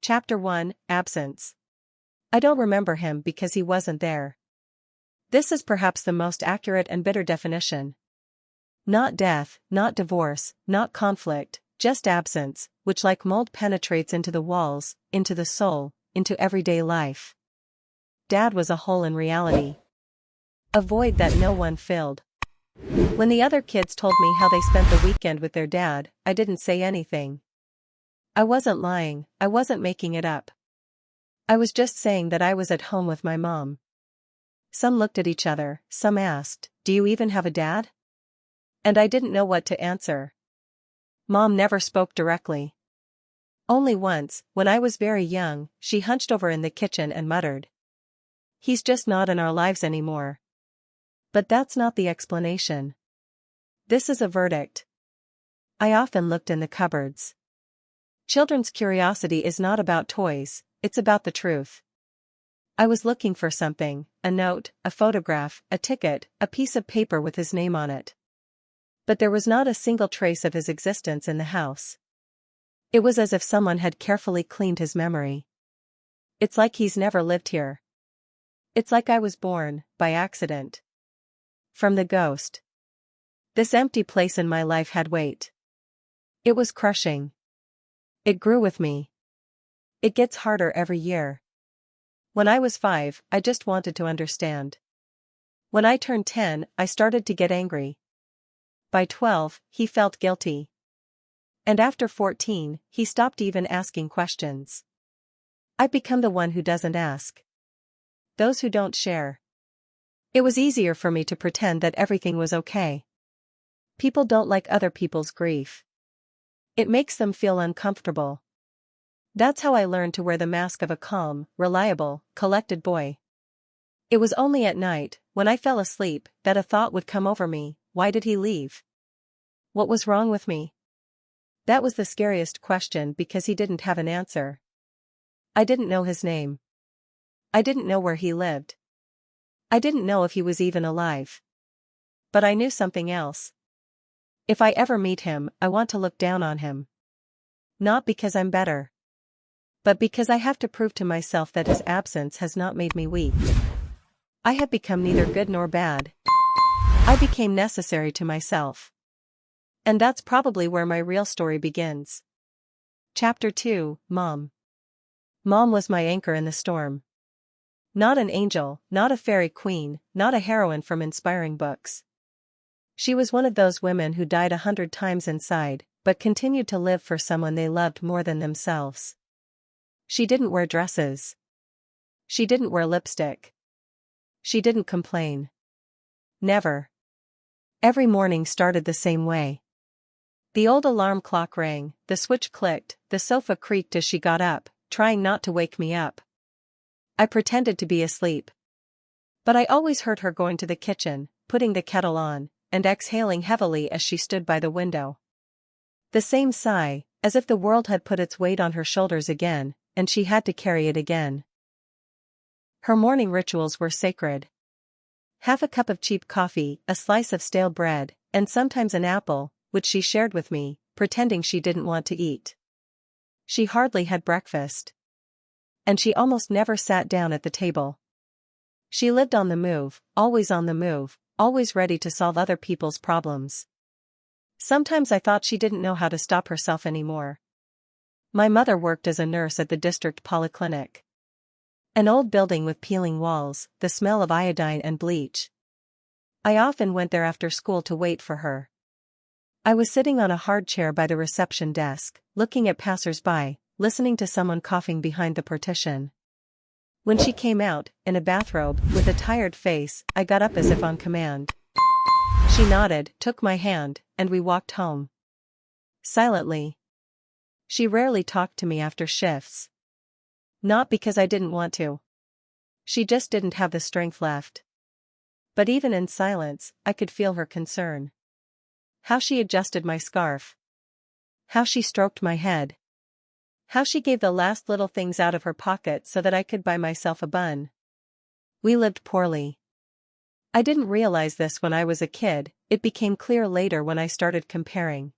Chapter 1, Absence. I don't remember him because he wasn't there. This is perhaps the most accurate and bitter definition. Not death, not divorce, not conflict, just absence, which like mold penetrates into the walls, into the soul, into everyday life. Dad was a hole in reality. A void that no one filled. When the other kids told me how they spent the weekend with their dad, I didn't say anything. I wasn't lying, I wasn't making it up. I was just saying that I was at home with my mom. Some looked at each other, some asked, "Do you even have a dad?" And I didn't know what to answer. Mom never spoke directly. Only once, when I was very young, she hunched over in the kitchen and muttered, "He's just not in our lives anymore." But that's not the explanation. This is a verdict. I often looked in the cupboards. Children's curiosity is not about toys, it's about the truth. I was looking for something, a note, a photograph, a ticket, a piece of paper with his name on it. But there was not a single trace of his existence in the house. It was as if someone had carefully cleaned his memory. It's like he's never lived here. It's like I was born, by accident. From the ghost. This empty place in my life had weight. It was crushing. It grew with me. It gets harder every year. When I was 5, I just wanted to understand. When I turned 10, I started to get angry. By 12, he felt guilty. And after 14, he stopped even asking questions. I've become the one who doesn't ask. Those who don't share. It was easier for me to pretend that everything was okay. People don't like other people's grief. It makes them feel uncomfortable. That's how I learned to wear the mask of a calm, reliable, collected boy. It was only at night, when I fell asleep, that a thought would come over me: why did he leave? What was wrong with me? That was the scariest question because he didn't have an answer. I didn't know his name. I didn't know where he lived. I didn't know if he was even alive. But I knew something else. If I ever meet him, I want to look down on him. Not because I'm better. But because I have to prove to myself that his absence has not made me weak. I have become neither good nor bad. I became necessary to myself. And that's probably where my real story begins. Chapter 2, Mom. Mom was my anchor in the storm. Not an angel, not a fairy queen, not a heroine from inspiring books. She was one of those women who died 100 times inside, but continued to live for someone they loved more than themselves. She didn't wear dresses. She didn't wear lipstick. She didn't complain. Never. Every morning started the same way. The old alarm clock rang, the switch clicked, the sofa creaked as she got up, trying not to wake me up. I pretended to be asleep. But I always heard her going to the kitchen, putting the kettle on, and exhaling heavily as she stood by the window. The same sigh, as if the world had put its weight on her shoulders again, and she had to carry it again. Her morning rituals were sacred. Half a cup of cheap coffee, a slice of stale bread, and sometimes an apple, which she shared with me, pretending she didn't want to eat. She hardly had breakfast. And she almost never sat down at the table. She lived on the move, always ready to solve other people's problems. Sometimes I thought she didn't know how to stop herself anymore. My mother worked as a nurse at the district polyclinic. An old building with peeling walls, the smell of iodine and bleach. I often went there after school to wait for her. I was sitting on a hard chair by the reception desk, looking at passers-by, listening to someone coughing behind the partition. When she came out, in a bathrobe, with a tired face, I got up as if on command. She nodded, took my hand, and we walked home. Silently. She rarely talked to me after shifts. Not because I didn't want to. She just didn't have the strength left. But even in silence, I could feel her concern. How she adjusted my scarf. How she stroked my head. How she gave the last little things out of her pocket so that I could buy myself a bun. We lived poorly. I didn't realize this when I was a kid, it became clear later when I started comparing.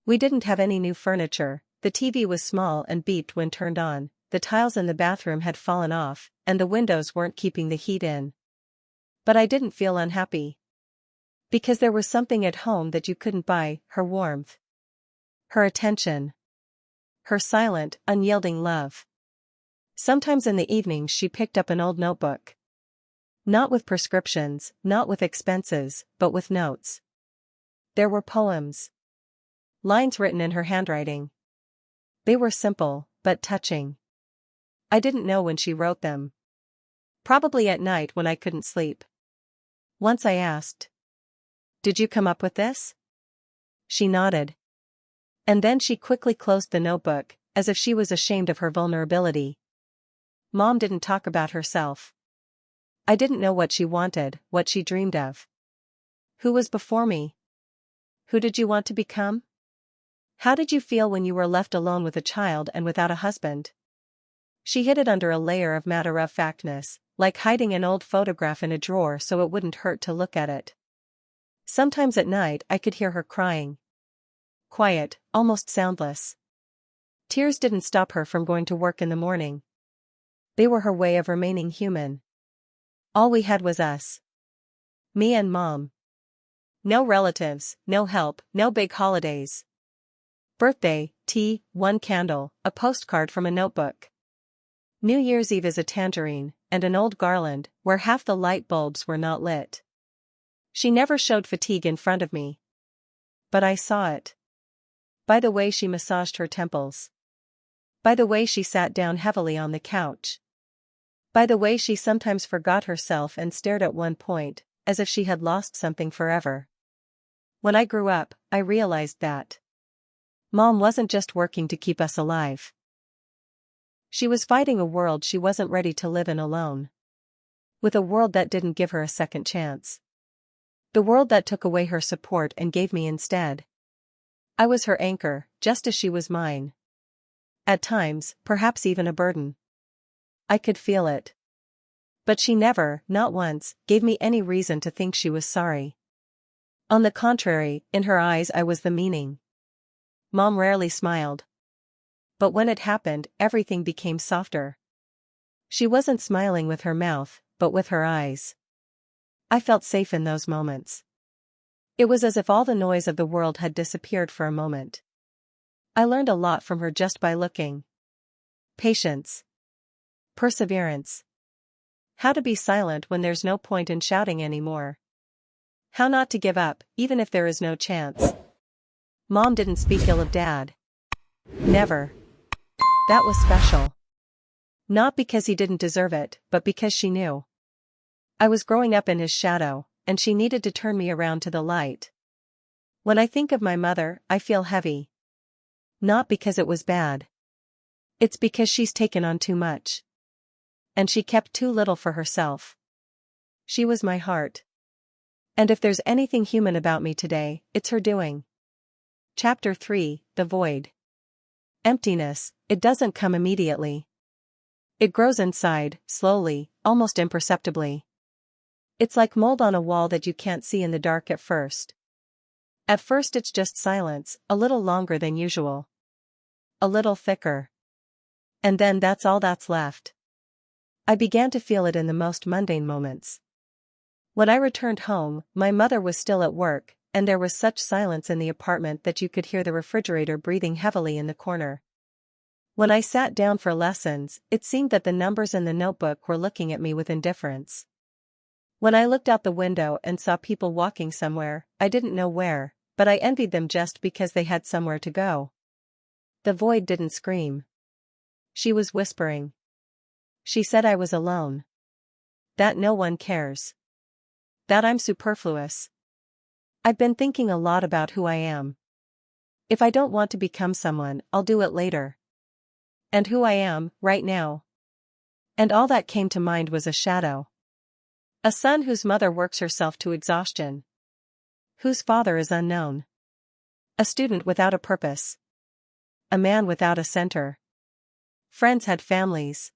We didn't have any new furniture, The TV was small and beeped when turned on, the tiles in the bathroom had fallen off, and the windows weren't keeping the heat in. But I didn't feel unhappy. Because there was something at home that you couldn't buy: her warmth, her attention, her silent, unyielding love. Sometimes in the evenings she picked up an old notebook. Not with prescriptions, not with expenses, but with notes. There were poems. Lines written in her handwriting. They were simple, but touching. I didn't know when she wrote them. Probably at night when I couldn't sleep. Once I asked, "Did you come up with this?" She nodded. And then she quickly closed the notebook, as if she was ashamed of her vulnerability. Mom didn't talk about herself. I didn't know what she wanted, what she dreamed of. Who was before me? Who did you want to become? How did you feel when you were left alone with a child and without a husband? She hid it under a layer of matter-of-factness, like hiding an old photograph in a drawer so it wouldn't hurt to look at it. Sometimes at night I could hear her crying. Quiet, almost soundless. Tears didn't stop her from going to work in the morning. They were her way of remaining human. All we had was us. Me and Mom. No relatives, no help, no big holidays. Birthday, tea, one candle, a postcard from a notebook. New Year's Eve is a tangerine, and an old garland, where half the light bulbs were not lit. She never showed fatigue in front of me. But I saw it. By the way she massaged her temples. By the way she sat down heavily on the couch. By the way she sometimes forgot herself and stared at one point, as if she had lost something forever. When I grew up, I realized that Mom wasn't just working to keep us alive. She was fighting a world she wasn't ready to live in alone. With a world that didn't give her a second chance. The world that took away her support and gave me instead. I was her anchor, just as she was mine. At times, perhaps even a burden. I could feel it. But she never, not once, gave me any reason to think she was sorry. On the contrary, in her eyes I was the meaning. Mom rarely smiled. But when it happened, everything became softer. She wasn't smiling with her mouth, but with her eyes. I felt safe in those moments. It was as if all the noise of the world had disappeared for a moment. I learned a lot from her just by looking. Patience. Perseverance. How to be silent when there's no point in shouting anymore. How not to give up, even if there is no chance. Mom didn't speak ill of Dad. Never. That was special. Not because he didn't deserve it, but because she knew. I was growing up in his shadow, and she needed to turn me around to the light. When I think of my mother, I feel heavy. Not because it was bad. It's because she's taken on too much. And she kept too little for herself. She was my heart. And if there's anything human about me today, it's her doing. Chapter 3, The Void. Emptiness, it doesn't come immediately. It grows inside, slowly, almost imperceptibly. It's like mold on a wall that you can't see in the dark at first. At first it's just silence, a little longer than usual. A little thicker. And then that's all that's left. I began to feel it in the most mundane moments. When I returned home, my mother was still at work, and there was such silence in the apartment that you could hear the refrigerator breathing heavily in the corner. When I sat down for lessons, it seemed that the numbers in the notebook were looking at me with indifference. When I looked out the window and saw people walking somewhere, I didn't know where, but I envied them just because they had somewhere to go. The void didn't scream. She was whispering. She said I was alone. That no one cares. That I'm superfluous. I've been thinking a lot about who I am. If I don't want to become someone, I'll do it later. And who I am, right now. And all that came to mind was a shadow. A son whose mother works herself to exhaustion. Whose father is unknown. A student without a purpose. A man without a center. Friends had families.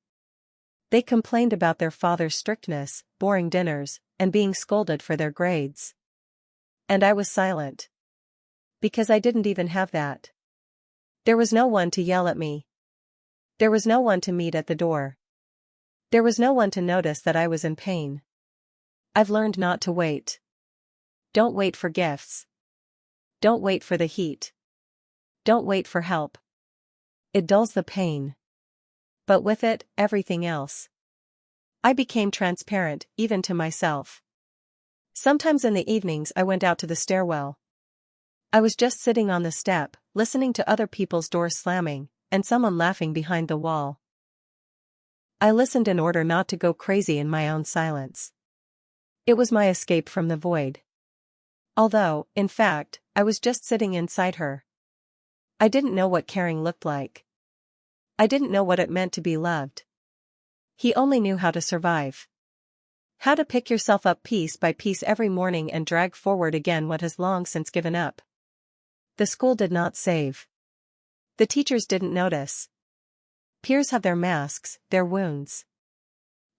They complained about their father's strictness, boring dinners, and being scolded for their grades. And I was silent. Because I didn't even have that. There was no one to yell at me. There was no one to meet at the door. There was no one to notice that I was in pain. I've learned not to wait. Don't wait for gifts. Don't wait for the heat. Don't wait for help. It dulls the pain. But with it, everything else. I became transparent, even to myself. Sometimes in the evenings I went out to the stairwell. I was just sitting on the step, listening to other people's doors slamming, and someone laughing behind the wall. I listened in order not to go crazy in my own silence. It was my escape from the void. Although, in fact, I was just sitting inside her. I didn't know what caring looked like. I didn't know what it meant to be loved. He only knew how to survive. How to pick yourself up piece by piece every morning and drag forward again what has long since given up. The school did not save. The teachers didn't notice. Peers have their masks, their wounds.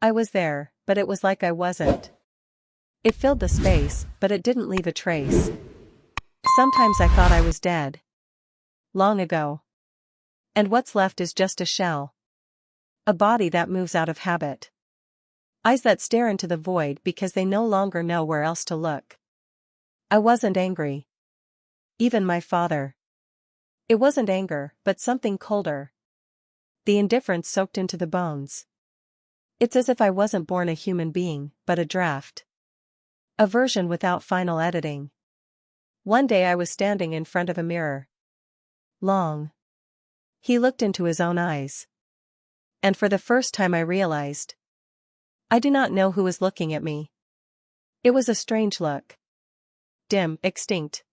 I was there, but it was like I wasn't. It filled the space, but it didn't leave a trace. Sometimes I thought I was dead. Long ago. And what's left is just a shell. A body that moves out of habit. Eyes that stare into the void because they no longer know where else to look. I wasn't angry. Even my father. It wasn't anger, but something colder. The indifference soaked into the bones. It's as if I wasn't born a human being, but a draft. A version without final editing. One day I was standing in front of a mirror. Long. He looked into his own eyes. And for the first time I realized. I do not know who was looking at me. It was a strange look. Dim, extinct.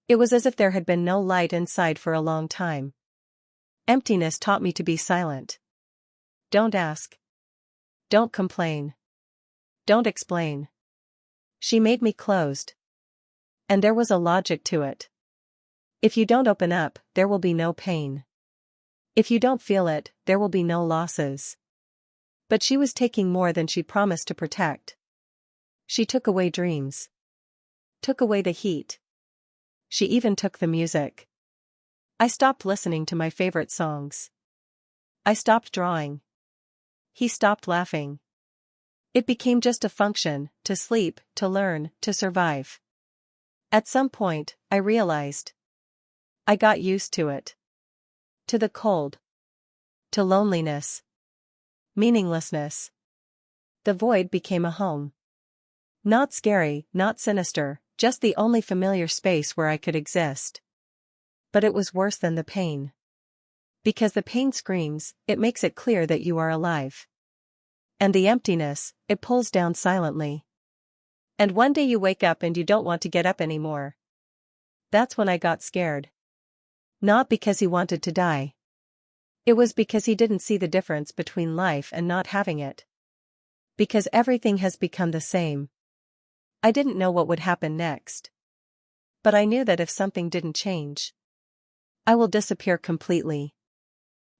It was as if there had been no light inside for a long time. Emptiness taught me to be silent. Don't ask. Don't complain. Don't explain. She made me closed. And there was a logic to it. If you don't open up, there will be no pain. If you don't feel it, there will be no losses. But she was taking more than she promised to protect. She took away dreams. Took away the heat. She even took the music. I stopped listening to my favorite songs. I stopped drawing. He stopped laughing. It became just a function, to sleep, to learn, to survive. At some point, I realized. I got used to it. To the cold. To loneliness. Meaninglessness. The void became a home. Not scary, not sinister, just the only familiar space where I could exist. But it was worse than the pain. Because the pain screams, it makes it clear that you are alive. And the emptiness, it pulls down silently. And one day you wake up and you don't want to get up anymore. That's when I got scared. Not because he wanted to die. It was because he didn't see the difference between life and not having it. Because everything has become the same. I didn't know what would happen next. But I knew that if something didn't change, I will disappear completely.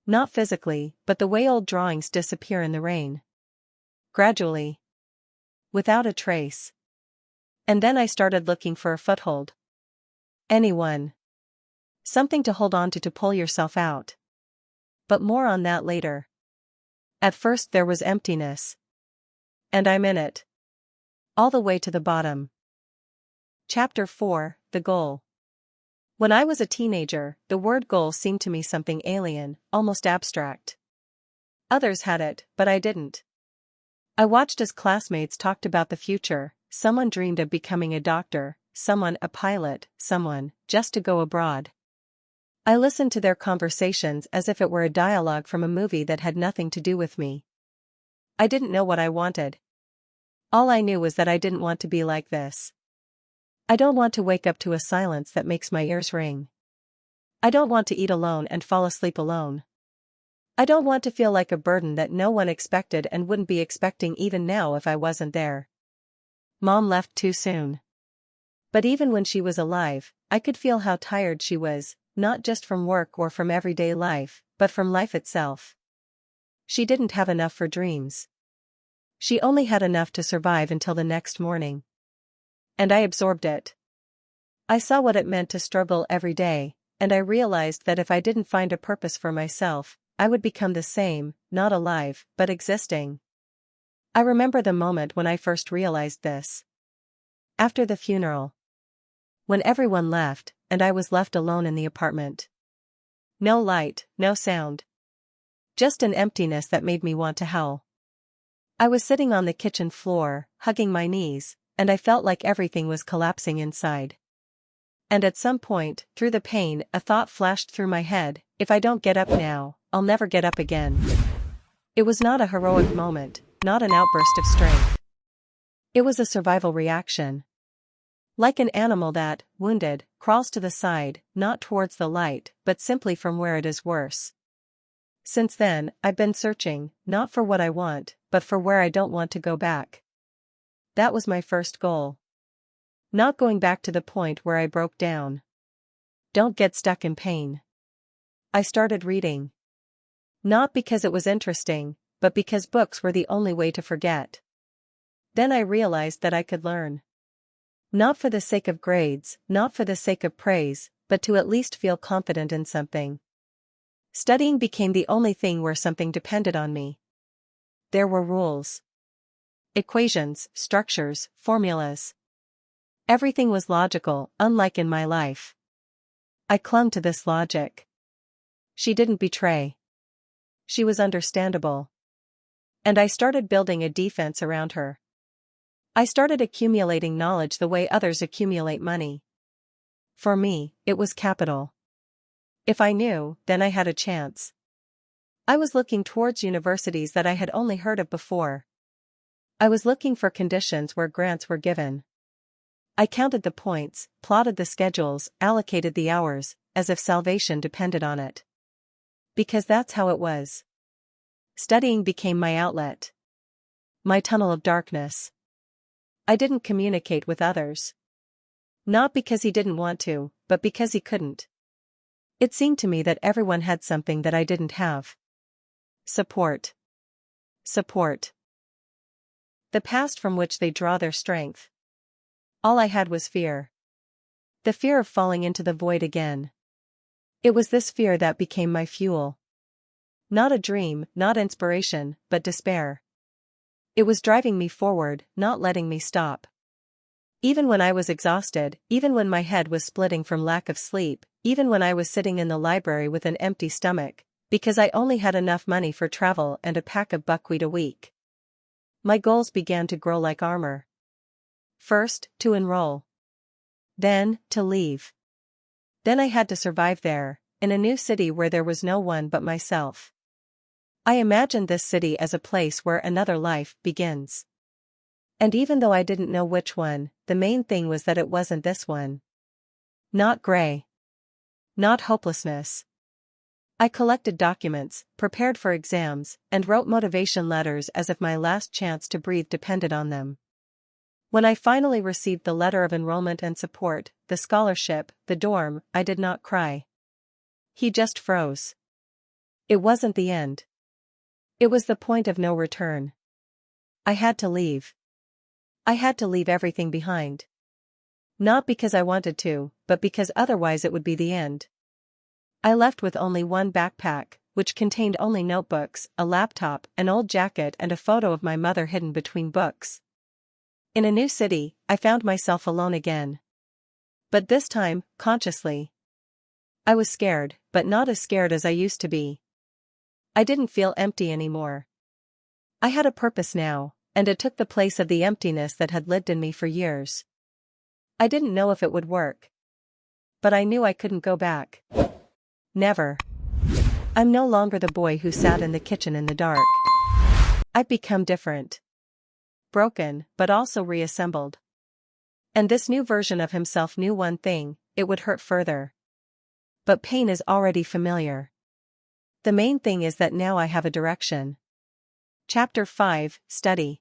Not physically, but the way old drawings disappear in the rain. Gradually. Without a trace. And then I started looking for a foothold. Anyone. Something to hold on to pull yourself out. But more on that later. At first there was emptiness. And I'm in it. All the way to the bottom. Chapter 4, The Goal. When I was a teenager, the word goal seemed to me something alien, almost abstract. Others had it, but I didn't. I watched as classmates talked about the future. Someone dreamed of becoming a doctor, someone a pilot, someone just to go abroad. I listened to their conversations as if it were a dialogue from a movie that had nothing to do with me. I didn't know what I wanted. All I knew was that I didn't want to be like this. I don't want to wake up to a silence that makes my ears ring. I don't want to eat alone and fall asleep alone. I don't want to feel like a burden that no one expected and wouldn't be expecting even now if I wasn't there. Mom left too soon. But even when she was alive, I could feel how tired she was, not just from work or from everyday life, but from life itself. She didn't have enough for dreams. She only had enough to survive until the next morning. And I absorbed it. I saw what it meant to struggle every day, and I realized that if I didn't find a purpose for myself, I would become the same, not alive, but existing. I remember the moment when I first realized this. After the funeral. When everyone left, and I was left alone in the apartment. No light, no sound. Just an emptiness that made me want to howl. I was sitting on the kitchen floor, hugging my knees, and I felt like everything was collapsing inside. And at some point, through the pain, a thought flashed through my head: if I don't get up now, I'll never get up again. It was not a heroic moment, not an outburst of strength. It was a survival reaction. Like an animal that, wounded, crawls to the side, not towards the light, but simply from where it is worse. Since then, I've been searching, not for what I want, but for where I don't want to go back. That was my first goal. Not going back to the point where I broke down. Don't get stuck in pain. I started reading. Not because it was interesting, but because books were the only way to forget. Then I realized that I could learn. Not for the sake of grades, not for the sake of praise, but to at least feel confident in something. Studying became the only thing where something depended on me. There were rules. Equations, structures, formulas. Everything was logical, unlike in my life. I clung to this logic. She didn't betray. She was understandable. And I started building a defense around her. I started accumulating knowledge the way others accumulate money. For me, it was capital. If I knew, then I had a chance. I was looking towards universities that I had only heard of before. I was looking for conditions where grants were given. I counted the points, plotted the schedules, allocated the hours, as if salvation depended on it. Because that's how it was. Studying became my outlet. My tunnel of darkness. I didn't communicate with others. Not because he didn't want to, but because he couldn't. It seemed to me that everyone had something that I didn't have. Support. Support. The past from which they draw their strength. All I had was fear. The fear of falling into the void again. It was this fear that became my fuel. Not a dream, not inspiration, but despair. It was driving me forward, not letting me stop. Even when I was exhausted, even when my head was splitting from lack of sleep, even when I was sitting in the library with an empty stomach, because I only had enough money for travel and a pack of buckwheat a week. My goals began to grow like armor. First, to enroll. Then, to leave. Then I had to survive there, in a new city where there was no one but myself. I imagined this city as a place where another life begins. And even though I didn't know which one, the main thing was that it wasn't this one. Not gray. Not hopelessness. I collected documents, prepared for exams, and wrote motivation letters as if my last chance to breathe depended on them. When I finally received the letter of enrollment and support, the scholarship, the dorm, I did not cry. He just froze. It wasn't the end. It was the point of no return. I had to leave. I had to leave everything behind. Not because I wanted to, but because otherwise it would be the end. I left with only one backpack, which contained only notebooks, a laptop, an old jacket and a photo of my mother hidden between books. In a new city, I found myself alone again. But this time, consciously. I was scared, but not as scared as I used to be. I didn't feel empty anymore. I had a purpose now, and it took the place of the emptiness that had lived in me for years. I didn't know if it would work. But I knew I couldn't go back. Never. I'm no longer the boy who sat in the kitchen in the dark. I've become different. Broken, but also reassembled. And this new version of himself knew one thing: it would hurt further. But pain is already familiar. The main thing is that now I have a direction. Chapter 5, Study.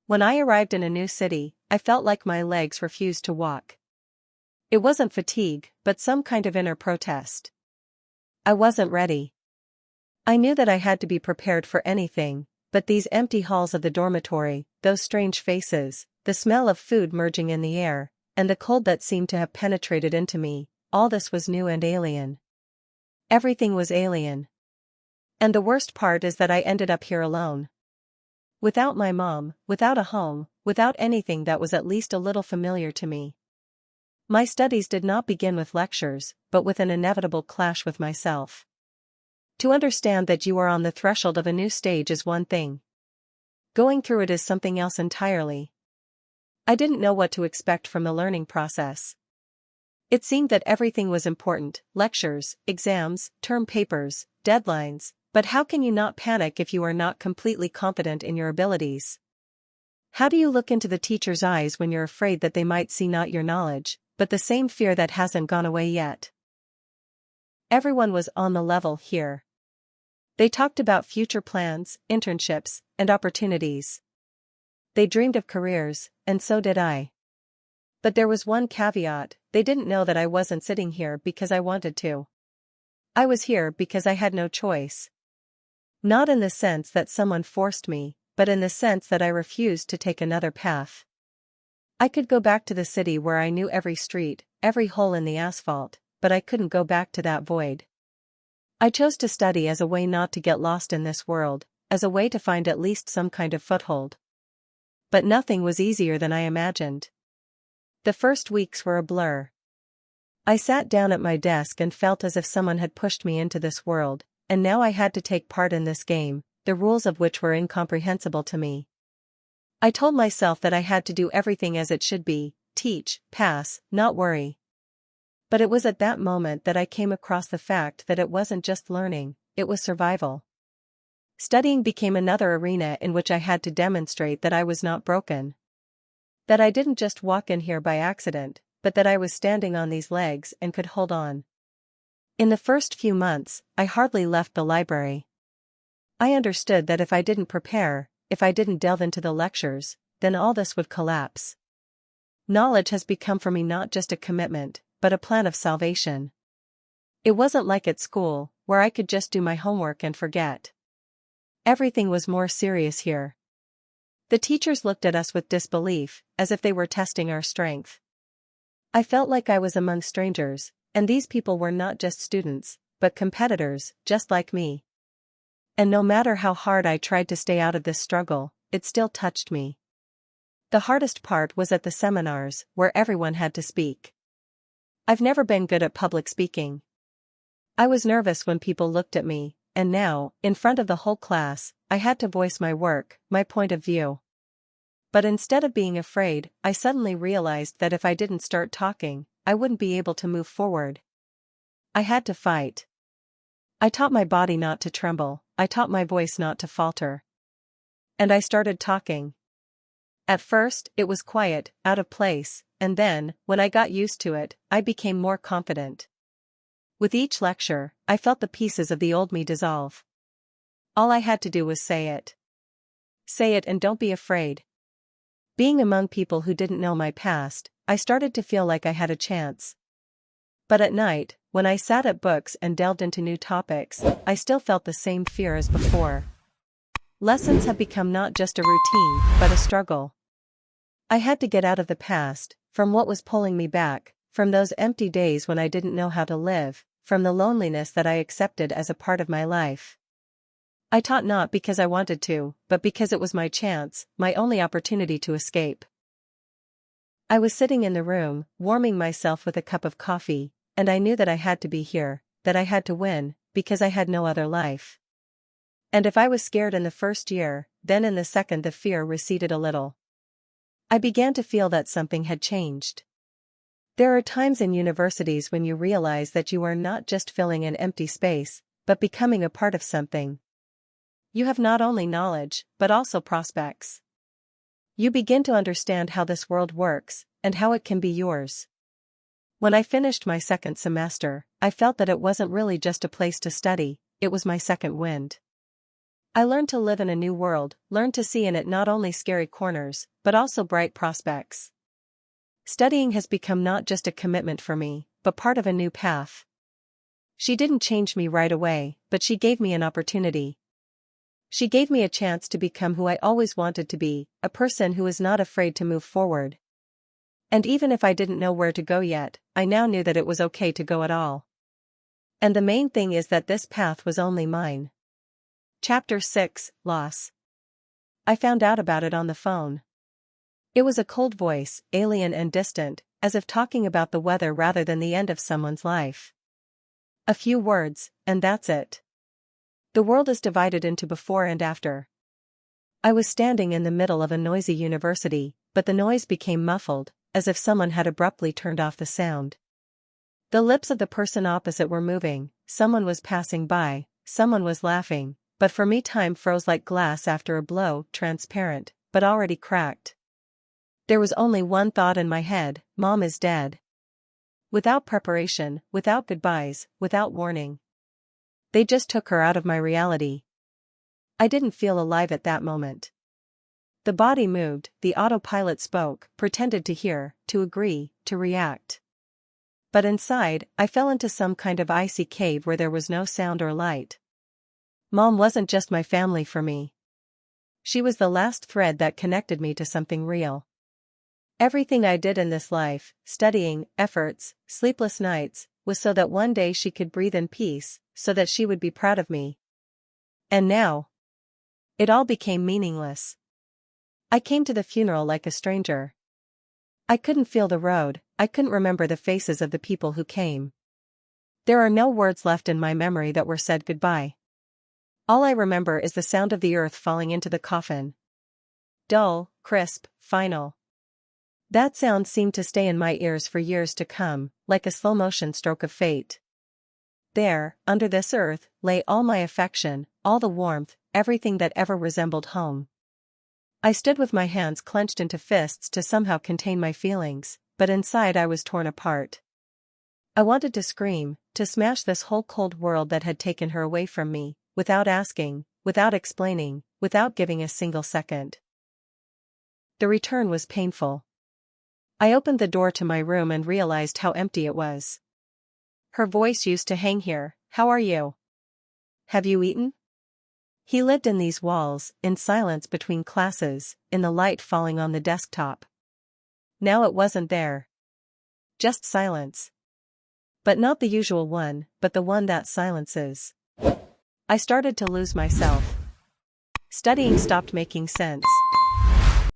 When I arrived in a new city, I felt like my legs refused to walk. It wasn't fatigue, but some kind of inner protest. I wasn't ready. I knew that I had to be prepared for anything, but these empty halls of the dormitory, those strange faces, the smell of food merging in the air, and the cold that seemed to have penetrated into me, all this was new and alien. Everything was alien. And the worst part is that I ended up here alone. Without my mom, without a home, without anything that was at least a little familiar to me. My studies did not begin with lectures, but with an inevitable clash with myself. To understand that you are on the threshold of a new stage is one thing. Going through it is something else entirely. I didn't know what to expect from the learning process. It seemed that everything was important: lectures, exams, term papers, deadlines, but how can you not panic if you are not completely confident in your abilities? How do you look into the teacher's eyes when you're afraid that they might see not your knowledge, but the same fear that hasn't gone away yet? Everyone was on the level here. They talked about future plans, internships, and opportunities. They dreamed of careers, and so did I. But there was one caveat: they didn't know that I wasn't sitting here because I wanted to. I was here because I had no choice. Not in the sense that someone forced me, but in the sense that I refused to take another path. I could go back to the city where I knew every street, every hole in the asphalt, but I couldn't go back to that void. I chose to study as a way not to get lost in this world, as a way to find at least some kind of foothold. But nothing was easier than I imagined. The first weeks were a blur. I sat down at my desk and felt as if someone had pushed me into this world, and now I had to take part in this game, the rules of which were incomprehensible to me. I told myself that I had to do everything as it should be: teach, pass, not worry. But it was at that moment that I came across the fact that it wasn't just learning, it was survival. Studying became another arena in which I had to demonstrate that I was not broken. That I didn't just walk in here by accident, but that I was standing on these legs and could hold on. In the first few months, I hardly left the library. I understood that if I didn't prepare, if I didn't delve into the lectures, then all this would collapse. Knowledge has become for me not just a commitment, but a plan of salvation. It wasn't like at school, where I could just do my homework and forget. Everything was more serious here. The teachers looked at us with disbelief, as if they were testing our strength. I felt like I was among strangers, and these people were not just students, but competitors, just like me. And no matter how hard I tried to stay out of this struggle, it still touched me. The hardest part was at the seminars, where everyone had to speak. I've never been good at public speaking. I was nervous when people looked at me, and now, in front of the whole class, I had to voice my work, my point of view. But instead of being afraid, I suddenly realized that if I didn't start talking, I wouldn't be able to move forward. I had to fight. I taught my body not to tremble, I taught my voice not to falter. And I started talking. At first, it was quiet, out of place, and then, when I got used to it, I became more confident. With each lecture, I felt the pieces of the old me dissolve. All I had to do was say it. Say it and don't be afraid. Being among people who didn't know my past, I started to feel like I had a chance. But at night, when I sat at books and delved into new topics, I still felt the same fear as before. Lessons have become not just a routine, but a struggle. I had to get out of the past, from what was pulling me back, from those empty days when I didn't know how to live, from the loneliness that I accepted as a part of my life. I taught not because I wanted to, but because it was my chance, my only opportunity to escape. I was sitting in the room, warming myself with a cup of coffee, and I knew that I had to be here, that I had to win, because I had no other life. And if I was scared in the first year, then in the second the fear receded a little. I began to feel that something had changed. There are times in universities when you realize that you are not just filling an empty space, but becoming a part of something. You have not only knowledge, but also prospects. You begin to understand how this world works, and how it can be yours. When I finished my second semester, I felt that it wasn't really just a place to study, it was my second wind. I learned to live in a new world, learned to see in it not only scary corners, but also bright prospects. Studying has become not just a commitment for me, but part of a new path. She didn't change me right away, but she gave me an opportunity. She gave me a chance to become who I always wanted to be, a person who is not afraid to move forward. And even if I didn't know where to go yet, I now knew that it was okay to go at all. And the main thing is that this path was only mine. Chapter 6, Loss. I found out about it on the phone. It was a cold voice, alien and distant, as if talking about the weather rather than the end of someone's life. A few words, and that's it. The world is divided into before and after. I was standing in the middle of a noisy university, but the noise became muffled, as if someone had abruptly turned off the sound. The lips of the person opposite were moving, someone was passing by, someone was laughing, but for me time froze like glass after a blow, transparent, but already cracked. There was only one thought in my head: Mom is dead. Without preparation, without goodbyes, without warning. They just took her out of my reality. I didn't feel alive at that moment. The body moved, the autopilot spoke, pretended to hear, to agree, to react. But inside, I fell into some kind of icy cave where there was no sound or light. Mom wasn't just my family for me. She was the last thread that connected me to something real. Everything I did in this life, studying, efforts, sleepless nights, was so that one day she could breathe in peace, so that she would be proud of me. And now, it all became meaningless. I came to the funeral like a stranger. I couldn't feel the road, I couldn't remember the faces of the people who came. There are no words left in my memory that were said goodbye. All I remember is the sound of the earth falling into the coffin. Dull, crisp, final. That sound seemed to stay in my ears for years to come, like a slow-motion stroke of fate. There, under this earth, lay all my affection, all the warmth, everything that ever resembled home. I stood with my hands clenched into fists to somehow contain my feelings, but inside I was torn apart. I wanted to scream, to smash this whole cold world that had taken her away from me, without asking, without explaining, without giving a single second. The return was painful. I opened the door to my room and realized how empty it was. Her voice used to hang here: "How are you? Have you eaten?" He lived in these walls, in silence between classes, in the light falling on the desktop. Now it wasn't there. Just silence. But not the usual one, but the one that silences. I started to lose myself. Studying stopped making sense.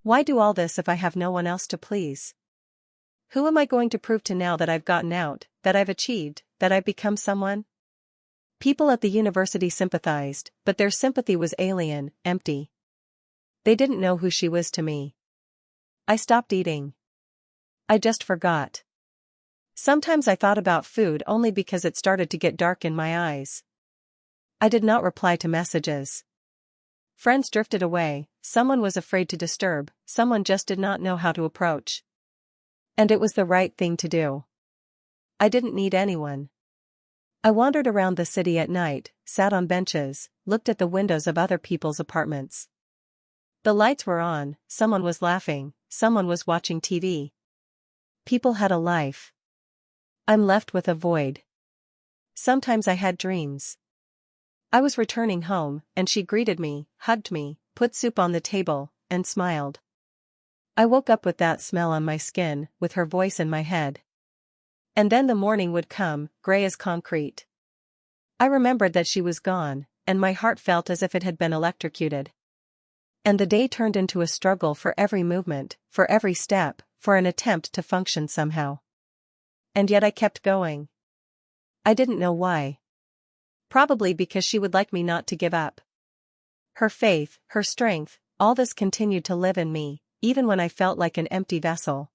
Why do all this if I have no one else to please? Who am I going to prove to now that I've gotten out, that I've achieved, that I've become someone? People at the university sympathized, but their sympathy was alien, empty. They didn't know who she was to me. I stopped eating. I just forgot. Sometimes I thought about food only because it started to get dark in my eyes. I did not reply to messages. Friends drifted away, someone was afraid to disturb, someone just did not know how to approach. And it was the right thing to do. I didn't need anyone. I wandered around the city at night, sat on benches, looked at the windows of other people's apartments. The lights were on, someone was laughing, someone was watching TV. People had a life. I'm left with a void. Sometimes I had dreams. I was returning home, and she greeted me, hugged me, put soup on the table, and smiled. I woke up with that smell on my skin, with her voice in my head. And then the morning would come, gray as concrete. I remembered that she was gone, and my heart felt as if it had been electrocuted. And the day turned into a struggle for every movement, for every step, for an attempt to function somehow. And yet I kept going. I didn't know why. Probably because she would like me not to give up. Her faith, her strength, all this continued to live in me, even when I felt like an empty vessel.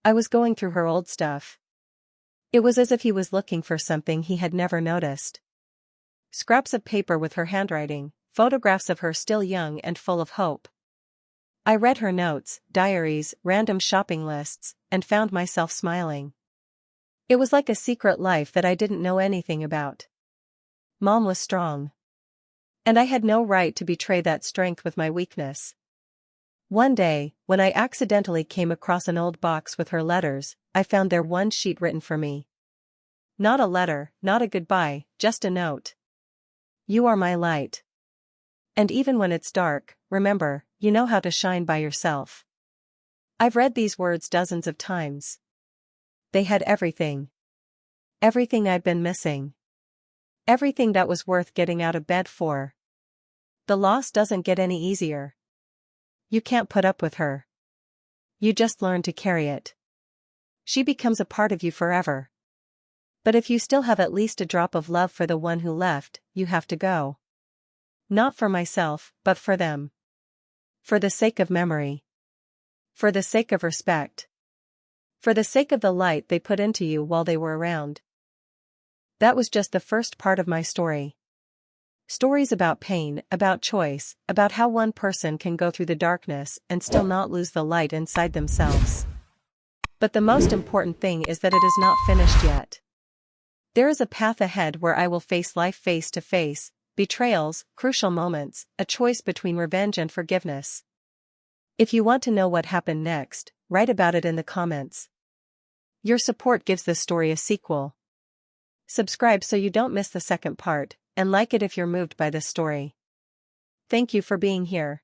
I was going through her old stuff. It was as if he was looking for something he had never noticed. Scraps of paper with her handwriting, photographs of her still young and full of hope. I read her notes, diaries, random shopping lists, and found myself smiling. It was like a secret life that I didn't know anything about. Mom was strong. And I had no right to betray that strength with my weakness. One day, when I accidentally came across an old box with her letters, I found there one sheet written for me. Not a letter, not a goodbye, just a note. You are my light. And even when it's dark, remember, you know how to shine by yourself. I've read these words dozens of times. They had everything. Everything I'd been missing. Everything that was worth getting out of bed for. The loss doesn't get any easier. You can't put up with her. You just learn to carry it. She becomes a part of you forever. But if you still have at least a drop of love for the one who left, you have to go. Not for myself, but for them. For the sake of memory. For the sake of respect. For the sake of the light they put into you while they were around. That was just the first part of my story. Stories about pain, about choice, about how one person can go through the darkness and still not lose the light inside themselves. But the most important thing is that it is not finished yet. There is a path ahead where I will face life face to face, betrayals, crucial moments, a choice between revenge and forgiveness. If you want to know what happened next, write about it in the comments. Your support gives this story a sequel. Subscribe so you don't miss the second part, and like it if you're moved by this story. Thank you for being here.